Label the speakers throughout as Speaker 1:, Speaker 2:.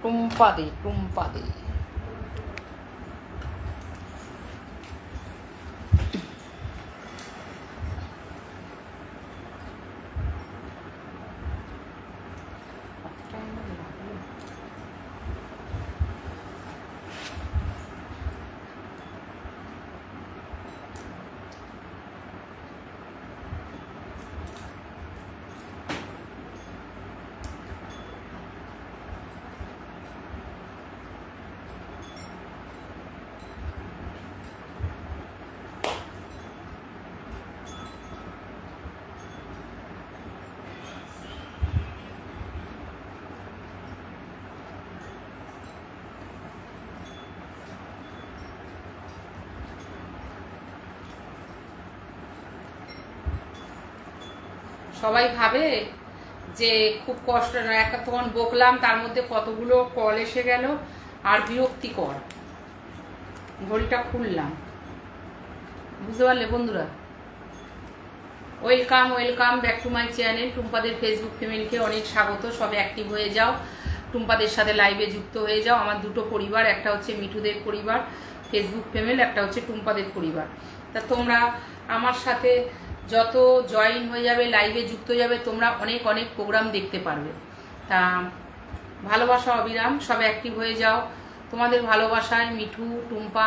Speaker 1: টুম্পা দি, টুম্পা দি। সবাই ভাবে যে খুব কষ্ট না, একটা তখন বকলাম, তার মধ্যে কতগুলো কল এসে গেল আর বিরক্তিকর। ঘড়িটা খুললাম, বুঝতে পারলে বন্ধুরা? Welcome, welcome back to my channel. টুম্পাদের ফেসবুক ফ্যামিলিকে অনেক স্বাগত। সবে অ্যাক্টিভ হয়ে যাও, টুম্পাদের সাথে লাইভে যুক্ত হয়ে যাও। আমার দুটো পরিবার, একটা হচ্ছে মিঠুদের পরিবার ফেসবুক ফ্যামিলি, একটা হচ্ছে টুম্পাদের পরিবার। তা তোমরা আমার সাথে যত জয়েন হয়ে যাবে, লাইভে যুক্ত যাবে, তোমরা অনেক অনেক প্রোগ্রাম দেখতে পারবে। তা ভালোবাসা অবিরাম, সব অ্যাক্টিভ হয়ে যাও। তোমাদের ভালোবাসায় মিঠু টুম্পা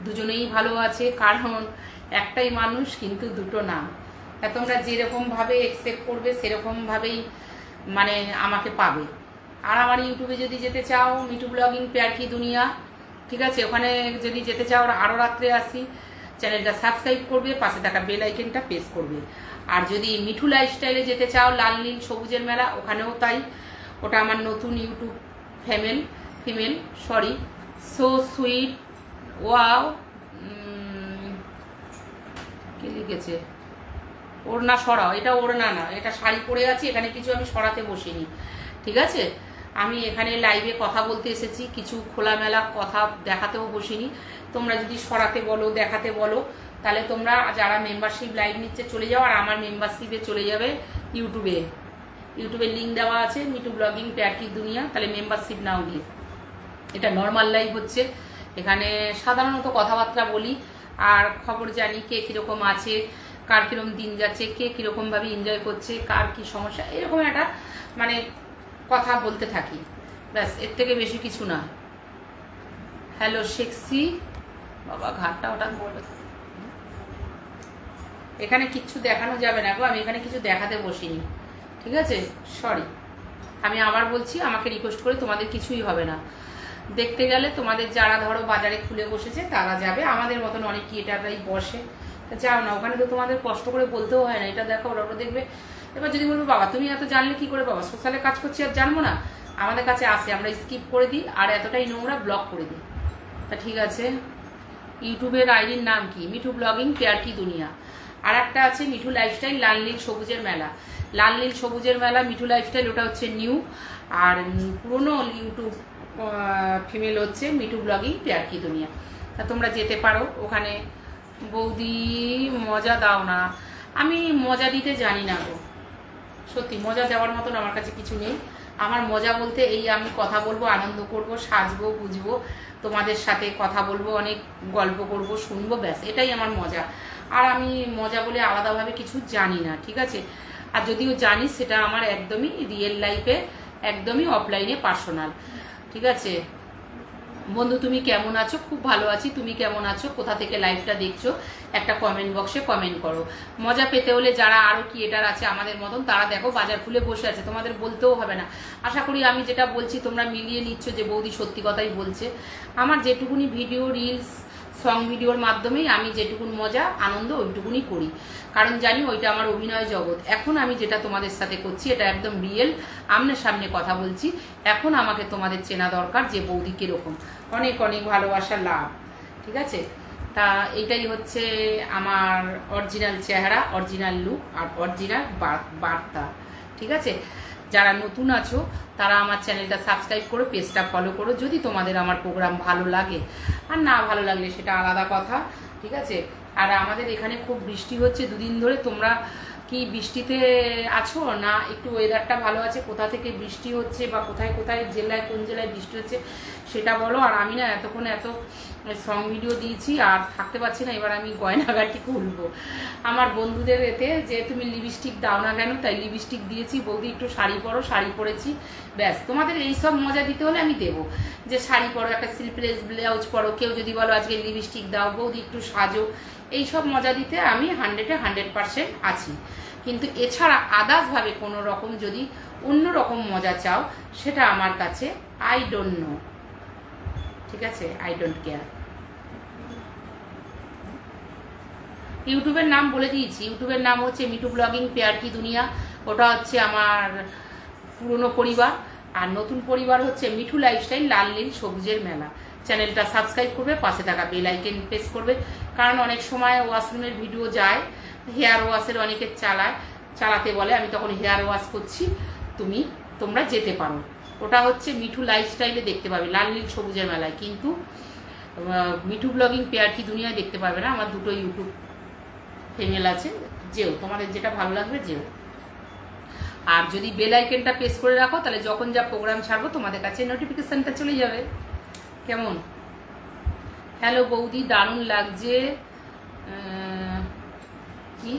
Speaker 1: দুজনেই ভালো আছে, কারণ একটাই মানুষ কিন্তু দুটো নাম। তা তোমরা যেরকমভাবে অ্যাকসেপ্ট করবে সেরকমভাবেই মানে আমাকে পাবে। আর আমার ইউটিউবে যদি যেতে চাও, মিঠু ব্লগিং প্যার কি দুনিয়া, ঠিক আছে, ওখানে যদি যেতে চাও আরও রাত্রে আসি, চ্যানেলটা সাবস্ক্রাইব করবে, পাশে থাকা বেল আইকনটা প্রেস করবে। আর যদি মিঠু লাইফস্টাইলে যেতে চাও, লাল নীল সবুজের মেলা, ওখানেও তাই। ওটা আমার নতুন YouTube female so sweet wow, কি লিখেছে, ওড়না সরাও। এটা ওড়না না, এটা শাড়ি পরে আছি, এখানে কিছু আমি সরাতে বসিনি, ঠিক আছে? আমি এখানে লাইভে কথা বলতে এসেছি, কিছু খোলামেলা কথা দেখাতেও বসিনি। তোমরা যদি সরাতে বলো, দেখাতে বলো, তাহলে তোমরা যারা মেম্বারশিপ লাইভ নিচ্ছে চলে যাও, আর আমার মেম্বারশিপে চলে যাবে ইউটিউবের লিঙ্ক দেওয়া আছে, মিঠু ব্লগিং প্যার কি দুনিয়া, তাহলে মেম্বারশিপ নাও গিয়ে। এটা নর্মাল লাইভ হচ্ছে, এখানে সাধারণত কথাবার্তা বলি আর খবর জানি, কে কীরকম আছে, কার কীরকম দিন যাচ্ছে, কে কীরকমভাবে এনজয় করছে, কার কী সমস্যা, এরকম একটা মানে কথা বলতে থাকি, ব্যাস, এর থেকে বেশি কিছু না। হ্যালো সেক্সি বাবা, ঘাটটা ওটা বলবে। এখানে কিচ্ছু দেখানো যাবে না গো, আমি এখানে কিছু দেখাতে বসিনি, ঠিক আছে? সরি, আমি আবার বলছি, আমাকে রিকোয়েস্ট করে তোমাদের কিছুই হবে না। দেখতে গেলে তোমাদের যারা ধরো বাজারে খুলে বসেছে তারা যাবে, আমাদের মতন অনেক ক্রিয়েটাররাই বসে, যাও না, ওখানে তো তোমাদের কষ্ট করে বলতেও হয় না, এটা দেখো ওরা দেখবে। এবার যদি বলবো বাবা তুমি এত জানলে কি করে, বাবা সোশ্যালে কাজ করছি আর জানবো না, আমাদের কাছে আসে, আমরা স্কিপ করে দিই আর এতটাই নোংরা ব্লক করে দিই। তা ঠিক আছে, ইউটিউবের আইডির নাম কি? মিঠু ব্লগিং প্যার কি দুনিয়া। আর একটা আছে মিঠু লাইফস্টাইল লাল নীল সবুজের মেলা। লাল নীল সবুজের মেলা মিঠু লাইফস্টাইল, ওটা হচ্ছে নিউ। আর পুরোনো ইউটিউব ফিমেল হচ্ছে মিঠু ব্লগিং প্যার কি দুনিয়া। তা তোমরা যেতে পারো ওখানে। বৌদি মজা দাও না, আমি মজা দিতে জানি না গো, সত্যি মজা দেওয়ার মতন আমার কাছে কিছু নেই। আমার মজা বলতে এই, আমি কথা বলবো, আনন্দ করব, সাজবো, বুঝবো, তোমাদের সাথে কথা বলবো, অনেক গল্প করব, শুনবো, ব্যাস, এটাই আমার মজা। আর আমি মজা বলে আলাদাভাবে কিছু জানি না, ঠিক আছে? আর যদিও জানি সেটা আমার একদমই রিয়েল লাইফে, একদমই অফলাইনে পার্সোনাল, ঠিক আছে? বন্ধু তুমি কেমন আছো? খুব ভালো আছি, তুমি কেমন আছো? কোথা থেকে লাইভটা দেখছো একটা কমেন্ট বক্সে কমেন্ট করো। মজা পেতে হলে যারা আরও ক্রিয়েটার আছে আমাদের মতন, তারা দেখো বাজার খুলে বসে আছে, তোমাদের বলতেও হবে না। আশা করি আমি যেটা বলছি তোমরা মিলিয়ে নিচ্ছ যে বৌদি সত্যি কথাই বলছে। আমার যেটুকুনি ভিডিও, রিলস, সং ভিডিওর মাধ্যমেই আমি যেটুকুন মজা আনন্দ ওইটুকুনি করি, কারণ জানি ওইটা আমার অভিনয় জগৎ। এখন আমি যেটা তোমাদের সাথে করছি এটা একদম রিয়েল, আমনে সামনে কথা বলছি। এখন আমাকে তোমাদের চেনা দরকার যে বৌদি কীরকম। অনেক অনেক ভালোবাসা লাভ, ঠিক আছে? তা এইটাই হচ্ছে আমার অরিজিনাল চেহারা, অরিজিনাল লুক আর অরিজিনাল বার্তা, ঠিক আছে? যারা নতুন আছো তারা আমার চ্যানেলটা সাবস্ক্রাইব করো, পেজটা ফলো করো, যদি তোমাদের আমার প্রোগ্রাম ভালো লাগে। আর না ভালো লাগলে সেটা আলাদা কথা, ঠিক আছে? আর আমাদের এখানে খুব বৃষ্টি হচ্ছে দুদিন ধরে, তোমরা কি বৃষ্টিতে আছো না একটু ওয়েদারটা ভালো আছে, কোথা থেকে বৃষ্টি হচ্ছে বা কোথায় কোথায় জেলায় কোন জেলায় বৃষ্টি হচ্ছে সেটা বলো। আর আমি না এতক্ষণ এত সং ভিডিও দিয়েছি আর থাকতে পারছি না, এবার আমি গয়নাগাটি খুলবো। আমার বন্ধুদের এতে যে তুমি লিপস্টিক দাও না কেন, তাই লিপস্টিক দিয়েছি। বৌদি একটু শাড়ি পরো, শাড়ি পরেছি, ব্যাস। তোমাদের এই সব মজা দিতে হলে আমি দেবো, যে শাড়ি পরো, একটা স্লিভলেস ব্লাউজ পরো, কেউ যদি বলো আজকে লিপস্টিক দাও, বৌদি একটু সাজো, এই সব মজা দিতে আমি 100% আছি। কিন্তু এছাড়া আদার্সভাবে কোনো রকম যদি অন্য রকম মজা চাও, সেটা আমার কাছে আই ডোন্ট নো, ঠিক আছে, আই ডোন্ট কেয়ার। ইউটিউবের নাম বলে দিয়েছি, ইউটিউবের নাম হচ্ছে মিঠু ব্লগিং প্যার কি দুনিয়া। ওটা হচ্ছে আমার পুরনো পরিবার, আর নতুন পরিবার হচ্ছে মিঠু লাইফস্টাইল লাল নীল সবুজের মেলা। চ্যানেলটা সাবস্ক্রাইব করবে, পাশে থাকা বেল আইকন প্রেস করবে, কারণ অনেক সময় ওয়াশরুমের ভিডিও যায়, হেয়ার ওয়াশের অনেকে চালাতে বলে, আমি তখন হেয়ার ওয়াশ করছি, তোমরা যেতে পারো। ওটা হচ্ছে মিঠু লাইফস্টাইলে দেখতে পাবে, লাল নীল সবুজের মেলায়। কিন্তু মিঠু ব্লগিং পেয়ার কি দুনিয়ায় দেখতে পাবে না। আমার দুটো ইউটিউব চ্যানেল আছে, যেও, তোমাদের যেটা ভালো লাগবে যেও। আর যদি বেল আইকনটা প্রেস করে রাখো, তাহলে যখন যা প্রোগ্রাম ছাড়বো তোমাদের কাছে নোটিফিকেশনটা চলে যাবে। কেমন? হ্যালো বৌদি, দারুণ লাগছে, কি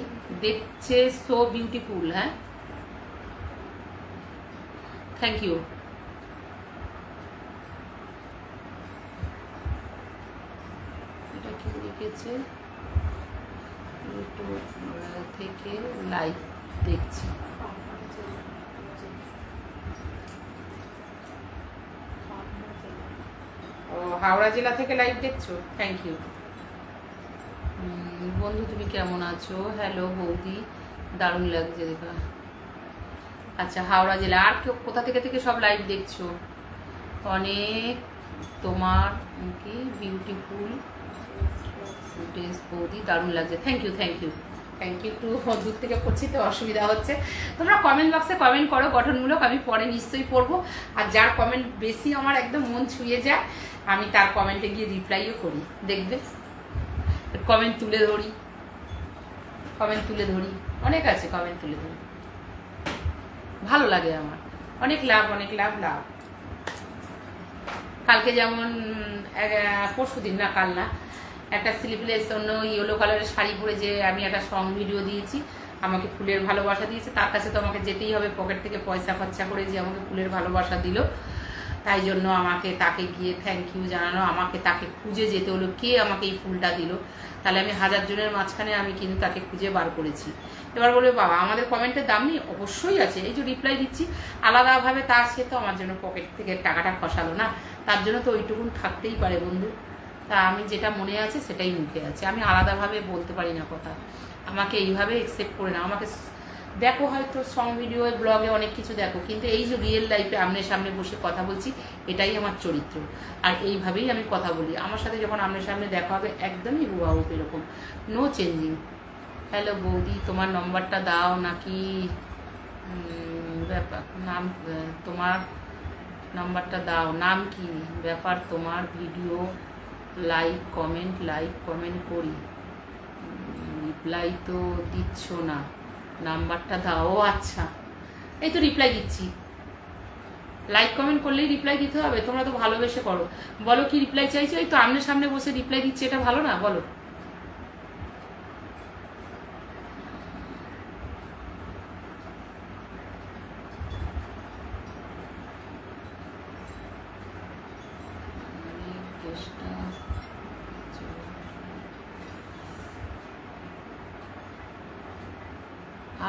Speaker 1: দেখছে, সো বিউটিফুল। হ্যাঁ, থ্যাংক ইউ। এটা কি লিখেছে? ইউটিউব থেকে লাইভ দেখছি। ও, হাওড়া জেলা থেকে লাইভ দেখছো, থ্যাংক ইউ। বন্ধু তুমি কেমন আছো? হ্যালো বৌদি, দারুণ লাগছে দেখা। আচ্ছা, হাওড়া জেলা। আর কেউ কোথা থেকে সব লাইভ দেখছো? অনেক তোমার কি বিউটিফুল ড্রেস বৌদি, দারুণ লাগছে, thank you thank you thank you. একটু দূর থেকে পড়ছি তো অসুবিধা হচ্ছে। তোমরা কমেন্ট বক্সে কমেন্ট করো গঠনমূলক, আমি পরে নিশ্চয়ই পড়বো। আর যার কমেন্ট বেশি আমার একদম মন ছুঁয়ে যায়, আমি তার কমেন্টে গিয়ে রিপ্লাইও করি, দেখবে। কমেন্ট তুলে ধরি, অনেক আছে কমেন্ট তুলে ধরি, ভালো লাগে আমার, অনেক লাভ। কালকে যেমন পরশুদিন না, কাল না, একটা স্লিভলেস অন্য ইয়েলো কালারের শাড়ি পরে যে আমি একটা সং ভিডিও দিয়েছি, আমাকে ফুলের ভালোবাসা দিয়েছে। তার কাছে তো আমাকে যেতেই হবে, পকেট থেকে পয়সা খরচা করে যে আমাকে ফুলের ভালোবাসা দিল, তাই জন্য আমাকে তাকে গিয়ে থ্যাংক ইউ জানানো, আমাকে তাকে খুঁজে যেতে হলো, কে আমাকে এই ফুলটা দিল। তাহলে আমি 1000 জনের মাঝখানে আমি কিন্তু তাকে খুঁজে বার করেছি। এবার বলবে বাবা আমাদের কমেন্টের দাম নেই, অবশ্যই আছে, এই যে রিপ্লাই দিচ্ছি আলাদাভাবে, তার সে তো আমার জন্য পকেট থেকে টাকাটা খসালো না, তার জন্য তো ওইটুকুন থাকতেই পারে বন্ধু। তা আমি যেটা মনে আছে সেটাই মুখে আছে, আমি আলাদাভাবে বলতে পারি না কথা, আমাকে এইভাবে অ্যাকসেপ্ট করে না। আমাকে দেখো হয়তো সং ভিডিও ব্লগে অনেক কিছু দেখো, কিন্তু এই যে রিয়েল লাইফে আমনে সামনে বসে কথা বলছি, এটাই আমার চরিত্র, আর এইভাবেই আমি কথা বলি। আমার সাথে যখন আমনে সামনে দেখা হবে একদমই হুবাহু এরকম, নো চেঞ্জিং। হ্যালো বৌদি, তোমার নম্বরটা দাও নাকি, ব্যাপার নাম, তোমার নাম্বারটা দাও, নাম কি, ব্যাপার তোমার ভিডিও লাইক কমেন্ট করি, রিপ্লাই তো দিচ্ছ না, নাম্বারটা দাও। ও আচ্ছা, এই তো রিপ্লাই দিচ্ছি, লাইক কমেন্ট করলেই রিপ্লাই দিতে হবে? তোমরা তো ভালোবেসে করো, বলো কি রিপ্লাই চাইছো? এই তো আমনে সামনে বসে রিপ্লাই দিচ্ছি, এটা ভালো না? বলো।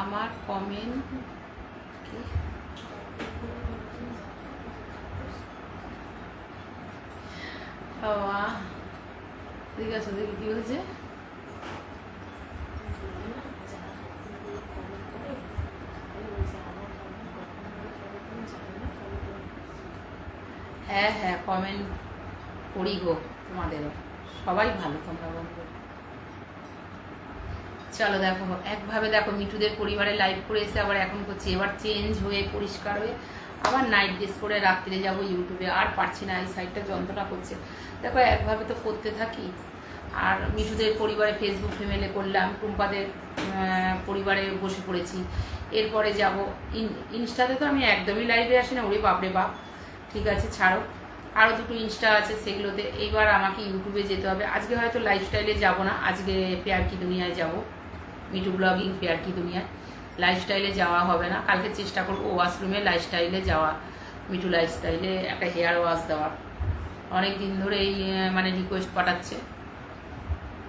Speaker 1: আমার কমেন্ট ঠিক আছে, দেখি কি হয়েছে। হ্যাঁ কমেন্ট করি গো, তোমাদেরও সবাই ভালো, তোমরা বন্ধু। চলো দেখো, একভাবে দেখো মিঠুদের পরিবারে লাইভ করে এসে আবার এখন করছি, এবার চেঞ্জ হয়ে পরিষ্কার হয়ে আবার নাইট ড্রেস করে রাত্রে যাবো ইউটিউবে। আর পারছি না, এই সাইডটা যন্ত্রণা করছে। দেখো একভাবে তো করতে থাকি, আর মিঠুদের পরিবারে ফেসবুক ফ্যামিলি করলাম, টুম্পাদের পরিবারে বসে পড়েছি। এরপরে যাব ইনস্টাতে, তো আমি একদমই লাইভে আসি না, ওরে বাপরে বাপ। ঠিক আছে, ছাড়ো। আরও দুটো ইনস্টা আছে, সেগুলোতে। এইবার আমাকে ইউটিউবে যেতে হবে। আজকে হয়তো লাইফস্টাইলে যাব না, আজকে পেয়ার কি দুনিয়ায় যাব, মিঠু ব্লগিং পেয়ার কি দুনিয়ায়। লাইফস্টাইলে যাওয়া হবে না, কালকে চেষ্টা করবো ওয়াশরুমে লাইফস্টাইলে যাওয়া, মিঠু লাইফস্টাইলে একটা হেয়ার ওয়াশ দেওয়ার। অনেক দিন ধরে এই মানে রিকোয়েস্ট পাঠাচ্ছে,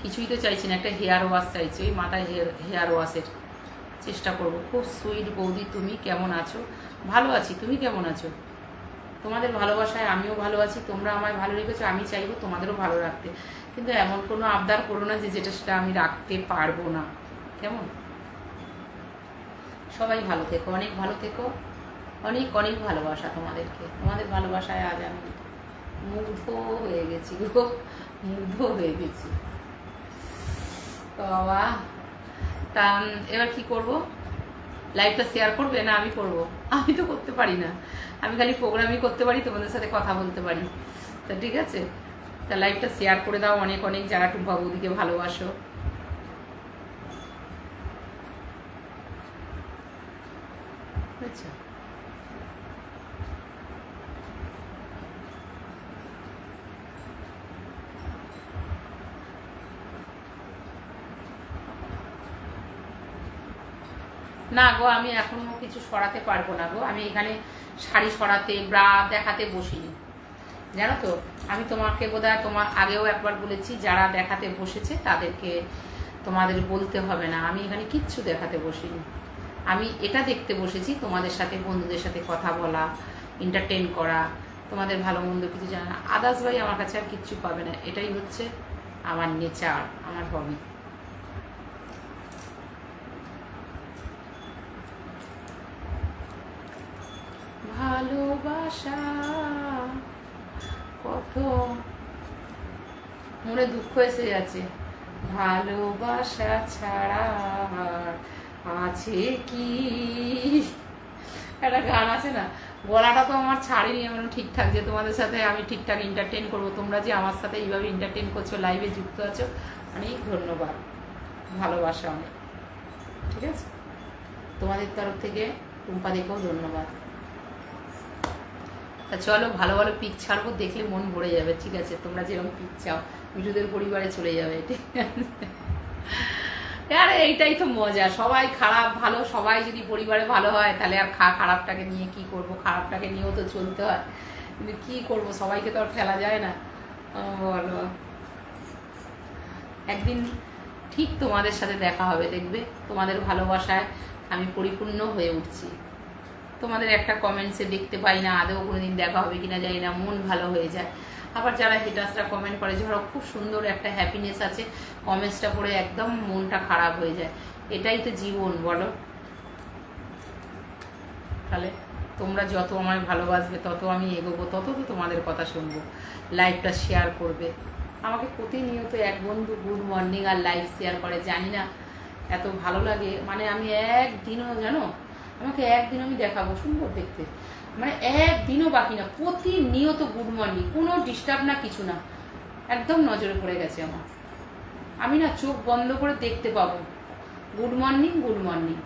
Speaker 1: কিছুই তো চাইছি না, একটা হেয়ার ওয়াশ চাইছি, ওই মাথায় হেয়ার ওয়াশের চেষ্টা করব। খুব সুইট বৌদি, তুমি কেমন আছো? ভালো আছি, তুমি কেমন আছো? তোমাদের ভালোবাসায় আমিও ভালো আছি, তোমরা আমায় ভালো রেখেছো, আমি চাইবো তোমাদেরও ভালো রাখতে। কিন্তু এমন কোনো আবদার করো না যে যেটা সেটা আমি রাখতে পারবো না, কেমন? সবাই ভালো থেকো, অনেক ভালো থেকো, অনেক অনেক ভালোবাসা তোমাদেরকে। তোমাদের ভালোবাসায় আজ আমি মুগ্ধ হয়ে গেছি গো, মুগ্ধ হয়ে গেছি বাবা। তা এবার কি করব? লাইভটা শেয়ার করবে না আমি করব? আমি তো করতে পারি না, আমি খালি প্রোগ্রামই করতে পারি, তোমাদের সাথে কথা বলতে পারি। তা ঠিক আছে, তা লাইভটা শেয়ার করে দাও অনেক অনেক, যারা টুম্পা বৌদিকে ভালোবাসো। আচ্ছা, না গো, আমি এখনো কিছু সরাতে পারবো না গো। আমি এখানে শাড়ি সরাতে, ব্রা দেখাতে বসিনি, জানো তো। আমি তোমাকে বোধহয় তোমার আগেও একবার বলেছি, যারা দেখাতে বসেছে তাদেরকে তোমাদের বলতে হবে না, আমি এখানে কিচ্ছু দেখাতে বসিনি। আমি এটা দেখতে বসেছি, তোমাদের সাথে বন্ধুদের সাথে কথা বলা, এন্টারটেন করা, তোমাদের ভালো মন্দ কিছু জানা। আদার্স ভাই আমার কাছে আর কিচ্ছু পাবে না, এটাই হচ্ছে আমার নেচার, আমার হবি। ভালোবাসা কত মনে দুঃখ এসে যাচ্ছে, ভালোবাসা ছাড়া আছে কি, একটা গান আছে না, গলাটা তো আমার ছাড়েনি এমন ঠিকঠাক, যে তোমাদের সাথে আমি ঠিকঠাক এন্টারটেন করবো। তোমরা যে আমার সাথে এইভাবে এন্টারটেন করছো, লাইভে যুক্ত আছো, অনেক ধন্যবাদ, ভালোবাসা অনেক। ঠিক আছে, তোমাদের তরফ থেকে টুম্পাদেরকেও ধন্যবাদ। তা চলো, ভালো ভালো পিক ছাড়বো, দেখলে মন ভরে যাবে। ঠিক আছে, তোমরা যেরকম পিক চাও, মিঠুদের পরিবারে চলে যাবে, ঠিক আছে? আর এইটাই তো মজা, সবাই খারাপ ভালো, সবাই যদি পরিবারে ভালো হয়, তাহলে আর খারাপটাকে নিয়ে কি করব? খারাপটাকে নিয়েও তো চলতে হয়, কিন্তু কি করব, সবাইকে তো আর ফেলা যায় না, বলো। একদিন ঠিক তোমাদের সাথে দেখা হবে, দেখবে তোমাদের ভালোবাসায় আমি পরিপূর্ণ হয়ে উঠছি। তোমাদের একটা কমেন্টসে দেখতে পাই না, আদৌ কোনোদিন দেখা হবে কিনা জানি না, মন ভালো হয়ে যায়। আবার যারা হেটার্সরা কমেন্ট করে, ধরো খুব সুন্দর একটা হ্যাপিনেস আছে, কমেন্টসটা পড়ে একদম মনটা খারাপ হয়ে যায়। এটাই তো জীবন, বলো। তাহলে তোমরা যত আমায় ভালোবাসবে, তত আমি এগোবো, তত তো তোমাদের কথা শুনবো। লাইভটা শেয়ার করবে। আমাকে প্রতিনিয়ত এক বন্ধু গুড মর্নিং আর লাইভ শেয়ার করে, জানি না এত ভালো লাগে। মানে আমি একদিনও, জানো, আমাকে একদিন আমি দেখাবো, সুন্দর দেখতে, মানে একদিনও বাকি না, প্রতিনিয়ত গুড মর্নিং, কোনো ডিস্টার্ব না, কিছু না, একদম নজরে পড়ে গেছে আমার। আমি না চোখ বন্ধ করে দেখতে পাবো গুড মর্নিং, গুড মর্নিং,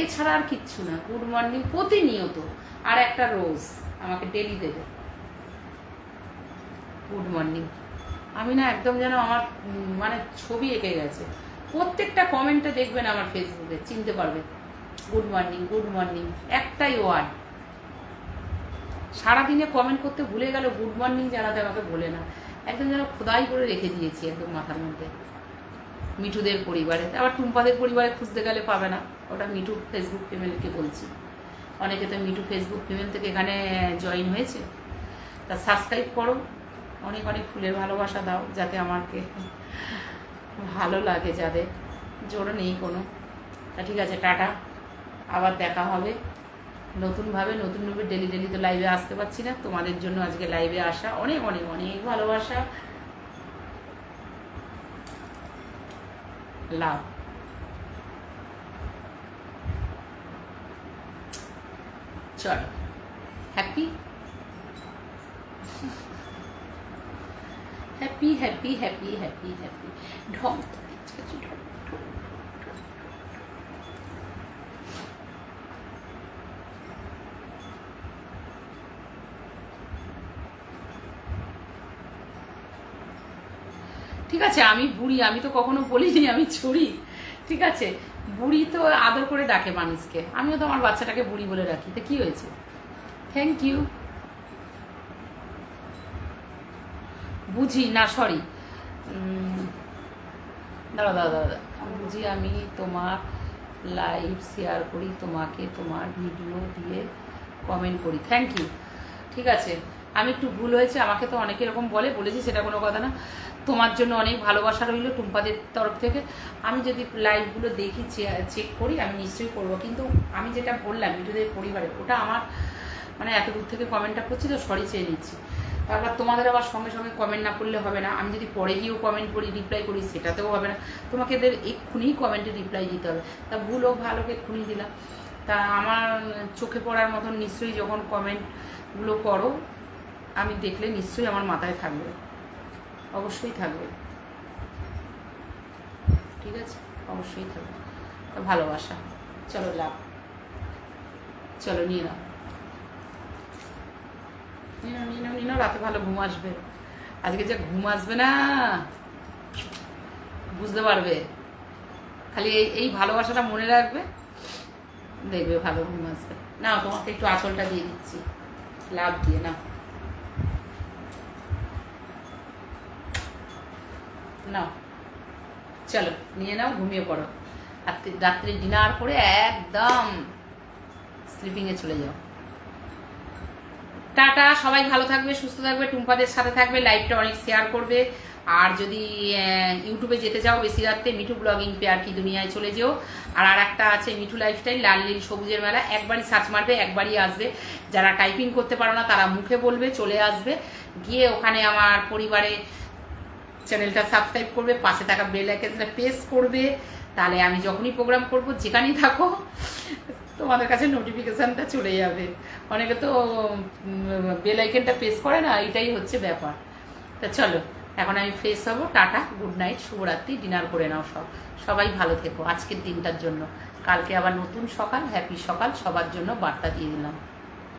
Speaker 1: এছাড়া আর কিচ্ছু না, গুড মর্নিং প্রতিনিয়ত। আর একটা রোজ আমাকে ডেলি দেবে গুড মর্নিং। আমি না একদম যেন আমার মানে ছবি এঁকে গেছে। প্রত্যেকটা কমেন্টে দেখবেন আমার ফেসবুকে, চিনতে পারবে, গুড মর্নিং, গুড মর্নিং, একটাই ওয়ার্ড। সারাদিনে কমেন্ট করতে ভুলে গেল, গুড মর্নিং জানাতে আমাকে ভুলে না, একদম যেন খোদাই করে রেখে দিয়েছি একদম মাথার মধ্যে। মিঠুদের পরিবারে, আবার টুম্পাদের পরিবারে খুঁজতে গেলে পাবে না, ওটা মিঠু ফেসবুক ফিমেলকে বলছি। অনেকে তো মিঠু ফেসবুক ফিমেল থেকে এখানে জয়েন হয়েছে, তা সাবস্ক্রাইব করো, অনেক অনেক ফুলের ভালোবাসা দাও, যাতে আমাকে ভালো লাগে, যাদের জোর নেই কোনো। তা ঠিক আছে, টাটা, আবার দেখা হবে নতুনভাবে, নতুনভাবে। ডেলি ডেলি তো লাইভে আসতে পারছি না, তোমাদের জন্য আজকে লাইভে আসা, অনেক অনেক অনেক ভালোবাসা, লাভ। চলো, happy happy happy happy happy happy ঢং। ঠিক আছে, আমি বুড়ি, আমি তো কখনো বলিনি আমি ছুরি। ঠিক আছে, বুড়ি তো আদর করে ডাকে মানুষকে, আমিও তো আমার বাচ্চাটাকে বুড়ি বলে রাখি, তো কি হয়েছে? Thank you. বুঝি না, সরি, দাঁড়া দাঁড়া দাঁড়া, বুঝি আমি তোমার লাইভ শেয়ার করি, তোমাকে তোমার ভিডিও দিয়ে কমেন্ট করি, থ্যাংক ইউ। ঠিক আছে, আমি একটু ভুল হয়েছে, আমাকে তো অনেকে এরকম বলেছি, সেটা কোনো কথা না। তোমার জন্য অনেক ভালোবাসা রইল টুম্পাদের তরফ থেকে। আমি যদি লাইভগুলো দেখি, চেক করি, আমি নিশ্চয়ই করবো, কিন্তু আমি যেটা বললাম মিঠুদের পরিবারে, ওটা আমার মানে এত দূর থেকে কমেন্টটা করছি তো সরি চেয়ে নিচ্ছি। তারপর তোমাদের আবার সঙ্গে সঙ্গে কমেন্ট না করলে হবে না, আমি যদি পরে গিয়েও কমেন্ট করি, রিপ্লাই করি, সেটাতেও হবে না, তোমাকে এদের এক্ষুনি কমেন্টে রিপ্লাই দিতে হবে। তা ভুল হোক ভালো হোক এক্ষুনি দিলাম। তা আমার চোখে পড়ার মতন নিশ্চয়ই যখন কমেন্টগুলো করো, আমি দেখলে নিশ্চয়ই আমার মাথায় থাকবে, অবশ্যই থাকবে। ঠিক আছে, অবশ্যই থাকবে। তো ভালোবাসা, চলো লাভ, চলো নিয়ে নাও, নিয়ে নাও, রাতে ভালো ঘুম আসবে। আজকে যে ঘুম আসবে না বুঝতে পারবে, খালি এই ভালোবাসাটা মনে রাখবে, দেখবে ভালো ঘুম আসবে। না, তোমাকে একটু আঁচলটা দিয়ে দিচ্ছি, লাভ দিয়ে নাও, নাও, চলো নিয়ে নাও, ঘুমিয়ে পড়ো। রাত্রে ডিনার করে একদম স্লিপিংয়ে চলে যাও। টাটা, সবাই ভালো থাকবে, সুস্থ থাকবে, টুম্পাদের সাথে থাকবে, লাইভটা অনেক শেয়ার করবে। আর যদি ইউটিউবে যেতে চাও বেশি রাত্রে, মিঠু ব্লগিং পেয়ার কি দুনিয়ায় চলে যেও। আর একটা আছে মিঠু লাইফস্টাইল, লাল নীল সবুজের মেলা, একবারই সার্চ মারবে, একবারই আসবে। যারা টাইপিং করতে পারো না তারা মুখে বলবে, চলে আসবে, গিয়ে ওখানে আমার পরিবারে চ্যানেলটা সাবস্ক্রাইব করবে, পাশে থাকা বেল আইকনটা প্রেস করবে, তাহলে আমি যখনই প্রোগ্রাম করব, যেখানেই থাকো, তোমাদের কাছে নোটিফিকেশানটা চলে যাবে। অনেকে তো বেল আইকনটা প্রেস করে না, এটাই হচ্ছে ব্যাপার। তা চলো, এখন আমি ফ্রেশ হবো, টাটা, গুড নাইট, শুভরাত্রি, ডিনার করে নাও সবাই ভালো থেকো আজকের দিনটার জন্য। কালকে আবার নতুন সকাল, হ্যাপি সকাল, সবার জন্য বার্তা দিয়ে দিলাম।